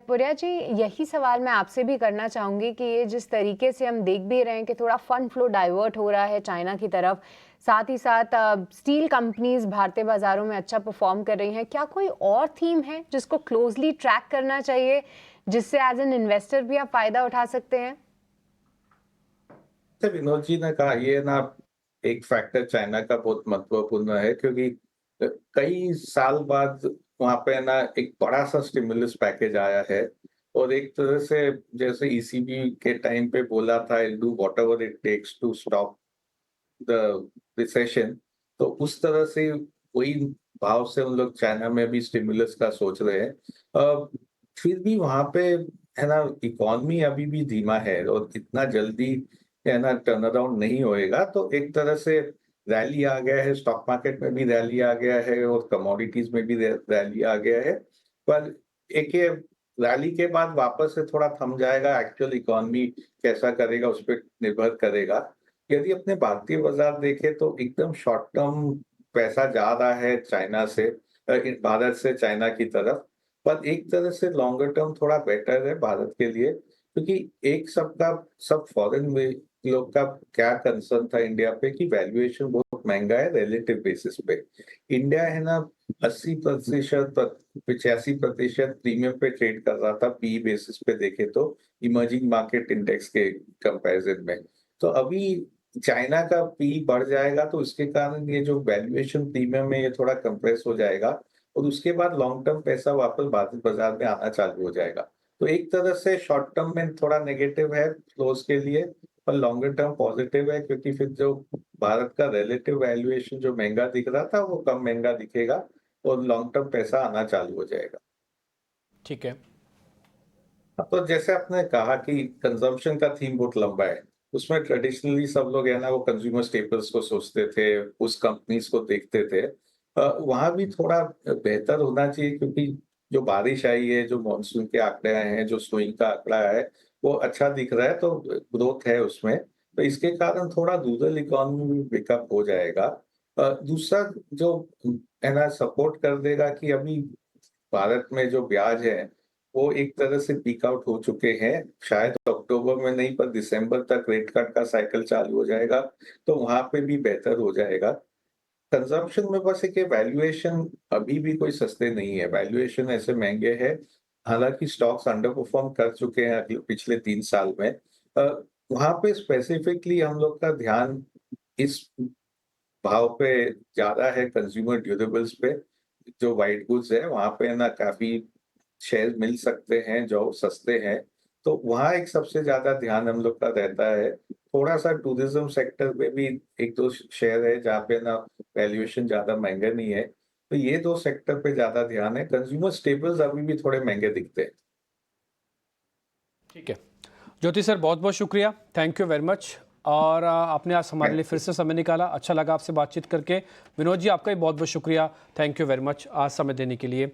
पुरिया जी, यही सवाल मैं आपसे भी करना चाहूँगी कि ये जिस तरीके से हम देख भी रहे हैं कि थोड़ा फंड फ्लो डाइवर्ट हो रहा है चाइना की तरफ, साथ ही साथ स्टील कंपनीज भारतीय बाजारों में अच्छा परफॉर्म कर रही हैं। क्या कोई और थीम है जिसको क्लोजली ट्रैक करना चाहिए, जिससे एज एन इन्वेस्टर भी आप फायदा उठा सकते हैं? तो विनोद जी ने कहा ये ना एक फैक्टर चाइना का बहुत महत्वपूर्ण है क्योंकि कई साल बाद वहां पे ना एक बड़ा सा स्टिमुलस पैकेज आया है और एक तरह से जैसे ईसीबी के टाइम पे बोला था I do whatever it takes to stop the recession. तो उस तरह से वही भाव से उन लोग चाइना में भी स्टिमुलस का सोच रहे हैं। फिर भी वहां पे है ना इकोनॉमी अभी भी धीमा है और इतना जल्दी है ना टर्न अराउंड नहीं होएगा। तो एक तरह से रैली आ गया है, स्टॉक मार्केट में भी रैली आ गया है और कमोडिटीज में भी रैली आ गया है। पर एक ये रैली के बाद वापस से थोड़ा थम जाएगा, एक्चुअल इकोनॉमी कैसा करेगा उस पर निर्भर करेगा। यदि अपने भारतीय बाजार देखें तो एकदम शॉर्ट टर्म पैसा जा रहा है चाइना से, भारत से चाइना की तरफ। पर एक तरह से लॉन्गर टर्म थोड़ा बेटर है भारत के लिए क्योंकि एक सबका सब फॉरेन में लोग का क्या कंसर्न था इंडिया पे कि वैल्यूएशन बहुत महंगा है रिलेटिव बेसिस पे। इंडिया है ना 80% 85% प्रीमियम पे ट्रेड कर रहा था पी बेसिस पे देखे तो, इमर्जिंग मार्केट इंडेक्स के कंपैरिजन में। तो अभी चाइना का पी बढ़ जाएगा तो इसके कारण ये जो वैल्यूएशन प्रीमियम है ये थोड़ा कंप्रेस हो जाएगा और उसके बाद लॉन्ग टर्म पैसा वापस भारतीय बाजार में आना चालू हो जाएगा। तो एक तरह से शॉर्ट टर्म में थोड़ा नेगेटिव है फ्लोज के लिए, पर लॉन्गर टर्म पॉजिटिव है क्योंकि फिर जो भारत का रिलेटिव वैल्यूएशन जो महंगा दिख रहा था वो कम महंगा दिखेगा और लॉन्ग टर्म पैसा आना चालू हो जाएगा। ठीक है। तो जैसे आपने कहा कि कंजम्पशन का थीम बहुत लंबा है, उसमें ट्रेडिशनली सब लोग है ना वो कंज्यूमर स्टेपल्स को सोचते थे, उस कंपनीज को देखते थे। वहाँ भी थोड़ा बेहतर होना चाहिए क्योंकि जो बारिश आई है, जो मॉनसून के आंकड़े आए हैं, जो सोइंग का आंकड़ा है, वो अच्छा दिख रहा है तो ग्रोथ है उसमें। तो इसके कारण थोड़ा रूरल इकोनॉमी भी पिकअप हो जाएगा। दूसरा जो है ना सपोर्ट कर देगा कि अभी भारत में जो ब्याज है वो एक तरह से पीक आउट हो चुके हैं। शायद अक्टूबर में नहीं पर दिसंबर तक रेट कट का साइकिल चालू हो जाएगा तो वहां पे भी बेहतर हो जाएगा। कंजम्पशन में बस एक वैल्यूएशन अभी भी कोई सस्ते नहीं है, वैल्यूएशन ऐसे महंगे हैं। हालांकि स्टॉक्स अंडर परफॉर्म कर चुके हैं अगले पिछले 3 साल में। वहां पे स्पेसिफिकली हम लोग का ध्यान इस भाव पे ज्यादा है कंज्यूमर ड्यूरेबल्स पे। जो व्हाइट गुड्स है वहां पे ना काफी शेयर मिल सकते हैं जो सस्ते हैं। तो वहाँ एक सबसे ज्यादा ध्यान हम लोग का रहता है। थोड़ा सा टूरिज्म सेक्टर में भी एक दो शेयर है जहाँ पे ना वैल्यूएशन ज्यादा महंगे नहीं है। तो ये दो सेक्टर पे ज्यादा ध्यान है, कंज्यूमर स्टेबल्स अभी भी थोड़े महंगे दिखते हैं। ठीक है। ज्योति सर, बहुत बहुत शुक्रिया, थैंक यू वेरी मच। और आपने आज हमारे लिए फिर से समय निकाला, अच्छा लगा आपसे बातचीत करके। विनोद जी, आपका भी बहुत बहुत शुक्रिया, थैंक यू वेरी मच आज समय देने के लिए।